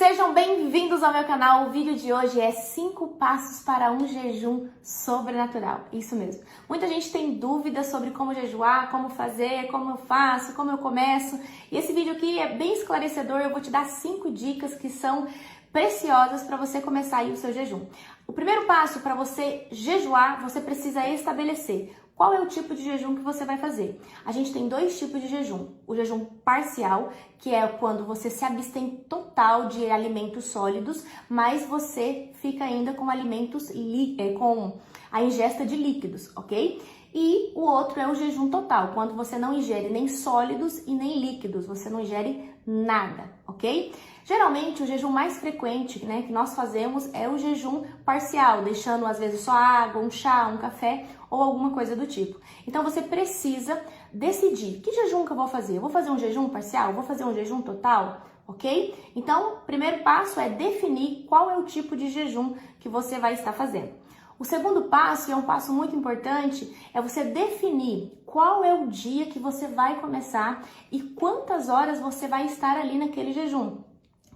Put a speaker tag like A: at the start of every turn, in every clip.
A: Sejam bem-vindos ao meu canal. O vídeo de hoje é 5 passos para um jejum sobrenatural. Isso mesmo. Muita gente tem dúvidas sobre como jejuar, como fazer, como eu faço, como eu começo. E esse vídeo aqui é bem esclarecedor. Eu vou te dar 5 dicas que são preciosas para você começar aí o seu jejum. O primeiro passo para você jejuar, você precisa estabelecer qual é o tipo de jejum que você vai fazer. A gente tem 2 tipos de jejum. O jejum parcial, que é quando você se abstém total de alimentos sólidos, mas você fica ainda com alimentos com a ingesta de líquidos, ok? E o outro é o jejum total, quando você não ingere nem sólidos e nem líquidos, você não ingere nada, ok? Geralmente o jejum mais frequente, que nós fazemos é o jejum parcial, deixando às vezes só água, um chá, um café ou alguma coisa do tipo. Então você precisa decidir que jejum que eu vou fazer. Eu vou fazer um jejum parcial? Eu vou fazer um jejum total? Ok? Então, o primeiro passo é definir qual é o tipo de jejum que você vai estar fazendo. O segundo passo, e é um passo muito importante, é você definir qual é o dia que você vai começar e quantas horas você vai estar ali naquele jejum.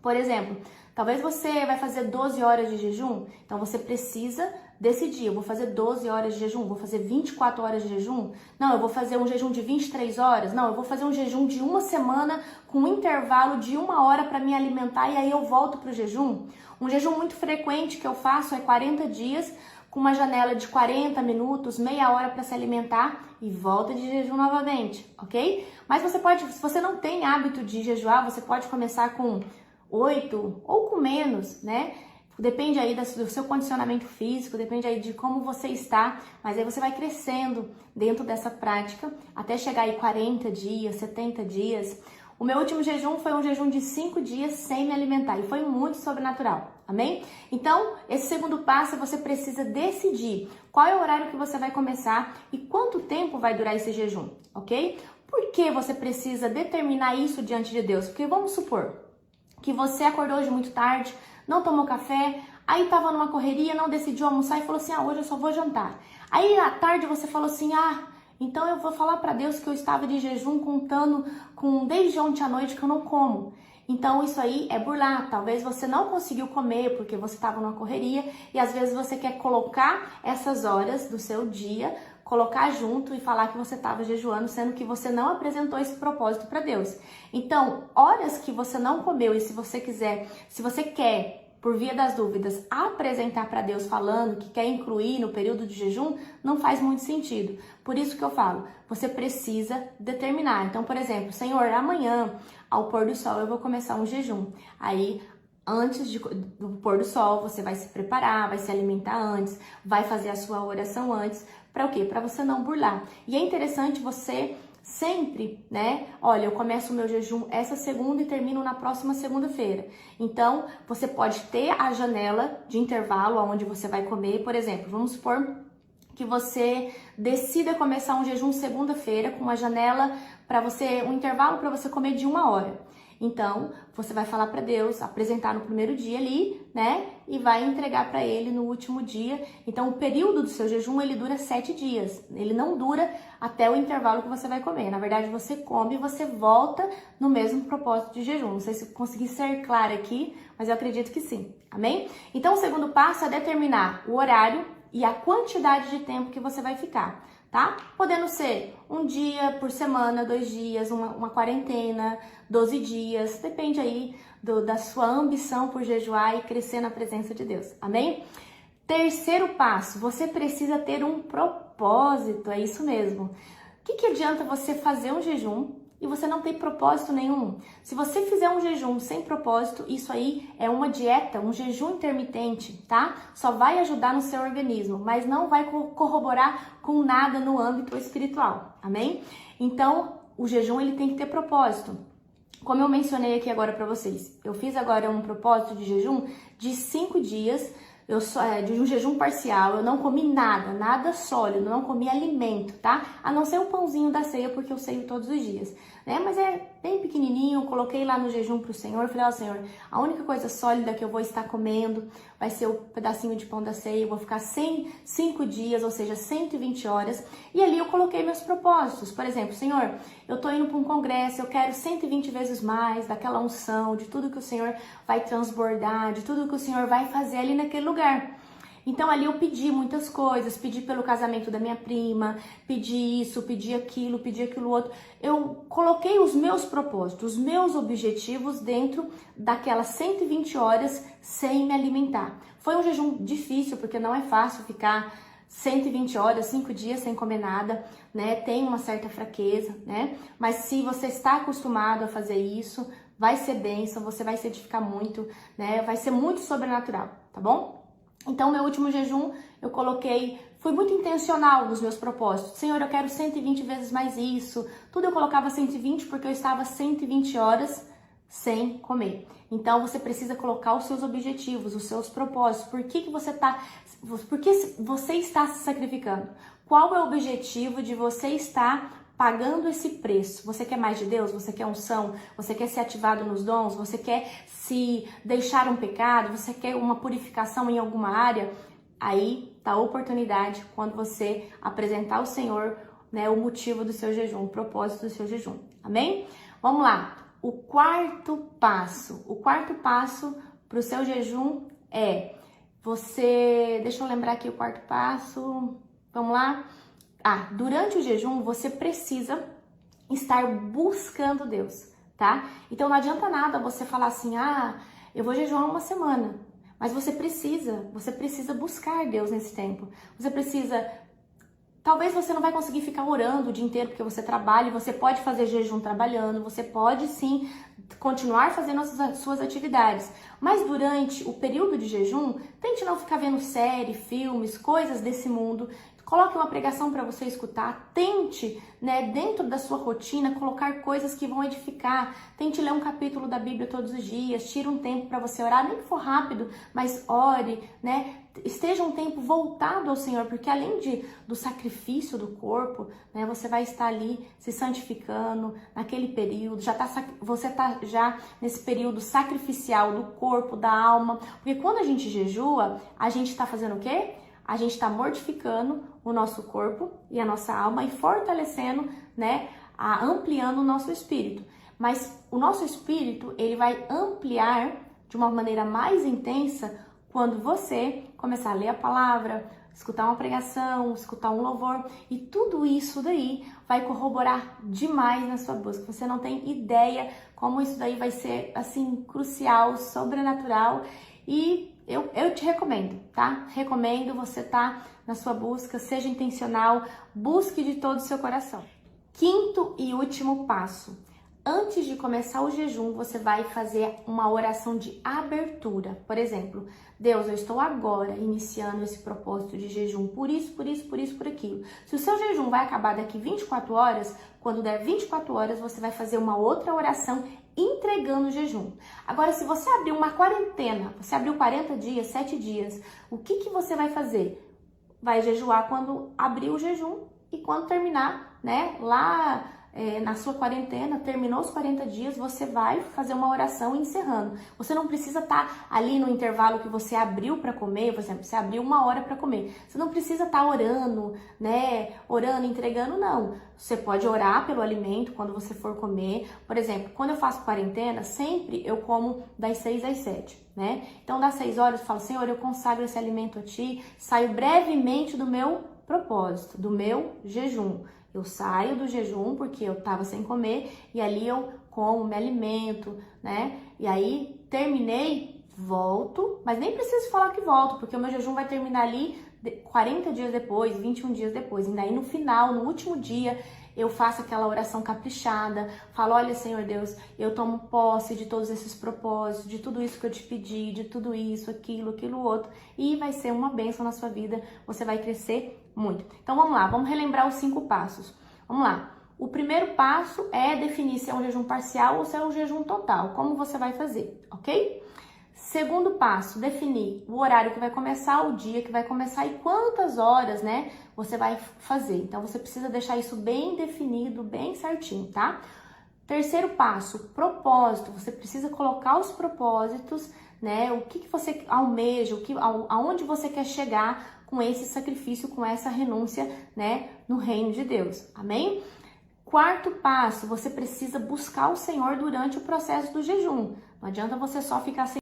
A: Por exemplo, talvez você vai fazer 12 horas de jejum, então você precisa decidir, eu vou fazer 12 horas de jejum, vou fazer 24 horas de jejum, não, eu vou fazer um jejum de 23 horas, não, eu vou fazer um jejum de uma semana com um intervalo de 1 hora para me alimentar e aí eu volto para o jejum. Um jejum muito frequente que eu faço é 40 dias, com uma janela de 40 minutos, meia hora para se alimentar e volta de jejum novamente, ok? Mas você pode, se você não tem hábito de jejuar, você pode começar com 8 ou com menos, né? Depende aí do seu condicionamento físico, depende aí de como você está, mas aí você vai crescendo dentro dessa prática até chegar aí 40 dias, 70 dias. O meu último jejum foi um jejum de 5 dias sem me alimentar e foi muito sobrenatural, amém? Então, esse segundo passo, você precisa decidir qual é o horário que você vai começar e quanto tempo vai durar esse jejum, ok? Por que você precisa determinar isso diante de Deus? Porque vamos supor que você acordou hoje muito tarde, não tomou café, aí estava numa correria, não decidiu almoçar e falou assim, hoje eu só vou jantar. Aí à tarde você falou assim, então eu vou falar para Deus que eu estava de jejum contando desde ontem à noite que eu não como. Então isso aí é burlar, talvez você não conseguiu comer porque você estava numa correria e às vezes você quer colocar essas horas do seu dia, colocar junto e falar que você estava jejuando, sendo que você não apresentou esse propósito para Deus. Então, horas que você não comeu e se você quer, por via das dúvidas, apresentar para Deus falando que quer incluir no período de jejum, não faz muito sentido. Por isso que eu falo, você precisa determinar. Então, por exemplo, Senhor, amanhã, ao pôr do sol, eu vou começar um jejum. Aí, antes do pôr do sol, você vai se preparar, vai se alimentar antes, vai fazer a sua oração antes. Para o quê? Para você não burlar. E é interessante você sempre, olha, eu começo o meu jejum essa segunda e termino na próxima segunda-feira. Então, você pode ter a janela de intervalo onde você vai comer. Por exemplo, vamos supor que você decida começar um jejum segunda-feira com uma janela um intervalo para você comer de 1 hora. Então, você vai falar para Deus, apresentar no primeiro dia ali, e vai entregar para Ele no último dia. Então, o período do seu jejum, ele dura 7 dias. Ele não dura até o intervalo que você vai comer. Na verdade, você come e você volta no mesmo propósito de jejum. Não sei se eu consegui ser clara aqui, mas eu acredito que sim. Amém? Então, o segundo passo é determinar o horário e a quantidade de tempo que você vai ficar, tá? Podendo ser um dia por semana, 2 dias, uma quarentena, 12 dias, depende aí da sua ambição por jejuar e crescer na presença de Deus, amém? Terceiro passo, você precisa ter um propósito, é isso mesmo. O que adianta você fazer um jejum e você não tem propósito nenhum? Se você fizer um jejum sem propósito, isso aí é uma dieta, um jejum intermitente, tá? Só vai ajudar no seu organismo, mas não vai corroborar com nada no âmbito espiritual, amém? Então, o jejum ele tem que ter propósito. Como eu mencionei aqui agora para vocês, eu fiz agora um propósito de jejum de 5 dias, de um jejum parcial, eu não comi nada sólido, não comi alimento, tá? A não ser o pãozinho da ceia, porque eu ceio todos os dias. né? Mas é bem pequenininho, coloquei lá no jejum pro Senhor, falei, ó Senhor, a única coisa sólida que eu vou estar comendo vai ser o pedacinho de pão da ceia, eu vou ficar 5 dias, ou seja, 120 horas, e ali eu coloquei meus propósitos. Por exemplo, Senhor, eu tô indo para um congresso, eu quero 120 vezes mais daquela unção, de tudo que o Senhor vai transbordar, de tudo que o Senhor vai fazer ali naquele lugar. Então ali eu pedi muitas coisas, pedi pelo casamento da minha prima, pedi isso, pedi aquilo outro. Eu coloquei os meus propósitos, os meus objetivos dentro daquelas 120 horas sem me alimentar. Foi um jejum difícil, porque não é fácil ficar 120 horas, 5 dias sem comer nada, né? Tem uma certa fraqueza, né? Mas se você está acostumado a fazer isso, vai ser bênção, você vai se edificar muito, né? Vai ser muito sobrenatural, tá bom? Então, meu último jejum, eu coloquei, fui muito intencional nos meus propósitos. Senhor, eu quero 120 vezes mais isso. Tudo eu colocava 120 porque eu estava 120 horas sem comer. Então, você precisa colocar os seus objetivos, os seus propósitos. Por que você está se sacrificando? Qual é o objetivo de você estar pagando esse preço? Você quer mais de Deus? Você quer unção? Você quer ser ativado nos dons? Você quer se deixar um pecado? Você quer uma purificação em alguma área? Aí tá a oportunidade quando você apresentar ao Senhor, né, o motivo do seu jejum, o propósito do seu jejum. Amém? Vamos lá. O quarto passo para o seu jejum é você... Deixa eu lembrar aqui o quarto passo. Vamos lá? Durante o jejum, você precisa estar buscando Deus, tá? Então, não adianta nada você falar assim, eu vou jejuar uma semana. Mas você precisa buscar Deus nesse tempo. Você precisa... Talvez você não vai conseguir ficar orando o dia inteiro porque você trabalha, você pode fazer jejum trabalhando, você pode sim continuar fazendo as suas atividades. Mas durante o período de jejum, tente não ficar vendo série, filmes, coisas desse mundo. Coloque uma pregação para você escutar, tente, né, dentro da sua rotina, colocar coisas que vão edificar. Tente ler um capítulo da Bíblia todos os dias, tire um tempo para você orar, nem que for rápido, mas ore, né? Esteja um tempo voltado ao Senhor, porque além do sacrifício do corpo, né, você vai estar ali se santificando naquele período, você está já nesse período sacrificial do corpo, da alma, porque quando a gente jejua, a gente está fazendo o quê? A gente está mortificando o nosso corpo e a nossa alma e fortalecendo, né, ampliando o nosso espírito. Mas o nosso espírito, ele vai ampliar de uma maneira mais intensa quando você começar a ler a palavra, escutar uma pregação, escutar um louvor, e tudo isso daí vai corroborar demais na sua busca. Você não tem ideia como isso daí vai ser, assim, crucial, sobrenatural, e eu te recomendo, tá? Recomendo você tá na sua busca, seja intencional, busque de todo o seu coração. Quinto e último passo. Antes de começar o jejum, você vai fazer uma oração de abertura. Por exemplo, Deus, eu estou agora iniciando esse propósito de jejum por isso, por aquilo. Se o seu jejum vai acabar daqui 24 horas, quando der 24 horas, você vai fazer uma outra oração entregando o jejum. Agora, se você abrir uma quarentena, você abriu 40 dias, 7 dias, o que você vai fazer? Vai jejuar quando abrir o jejum e quando terminar, né, lá na sua quarentena, terminou os 40 dias, você vai fazer uma oração encerrando. Você não precisa estar ali no intervalo que você abriu para comer, por exemplo, você abriu 1 hora para comer. Você não precisa estar orando, né? Orando, entregando, não. Você pode orar pelo alimento quando você for comer. Por exemplo, quando eu faço quarentena, sempre eu como das 6 às 7, né? Então, das 6 horas eu falo, Senhor, eu consagro esse alimento a Ti, saio brevemente do meu propósito, do meu jejum. Eu saio do jejum porque eu tava sem comer e ali eu como, me alimento, né? E aí terminei, volto, mas nem preciso falar que volto, porque o meu jejum vai terminar ali 40 dias depois, 21 dias depois. E daí no final, no último dia, eu faço aquela oração caprichada, falo, olha, Senhor Deus, eu tomo posse de todos esses propósitos, de tudo isso que eu te pedi, de tudo isso, aquilo outro, e vai ser uma bênção na sua vida, você vai crescer muito. Então vamos lá, vamos relembrar os 5 passos. Vamos lá. O primeiro passo é definir se é um jejum parcial ou se é um jejum total, como você vai fazer, ok? Segundo passo, definir o horário que vai começar, o dia que vai começar e quantas horas, né, você vai fazer. Então, você precisa deixar isso bem definido, bem certinho, tá? Terceiro passo, propósito. Você precisa colocar os propósitos, né? O que você almeja, aonde você quer chegar com esse sacrifício, com essa renúncia, né? No reino de Deus. Amém? Quarto passo, você precisa buscar o Senhor durante o processo do jejum. Não adianta você só ficar sem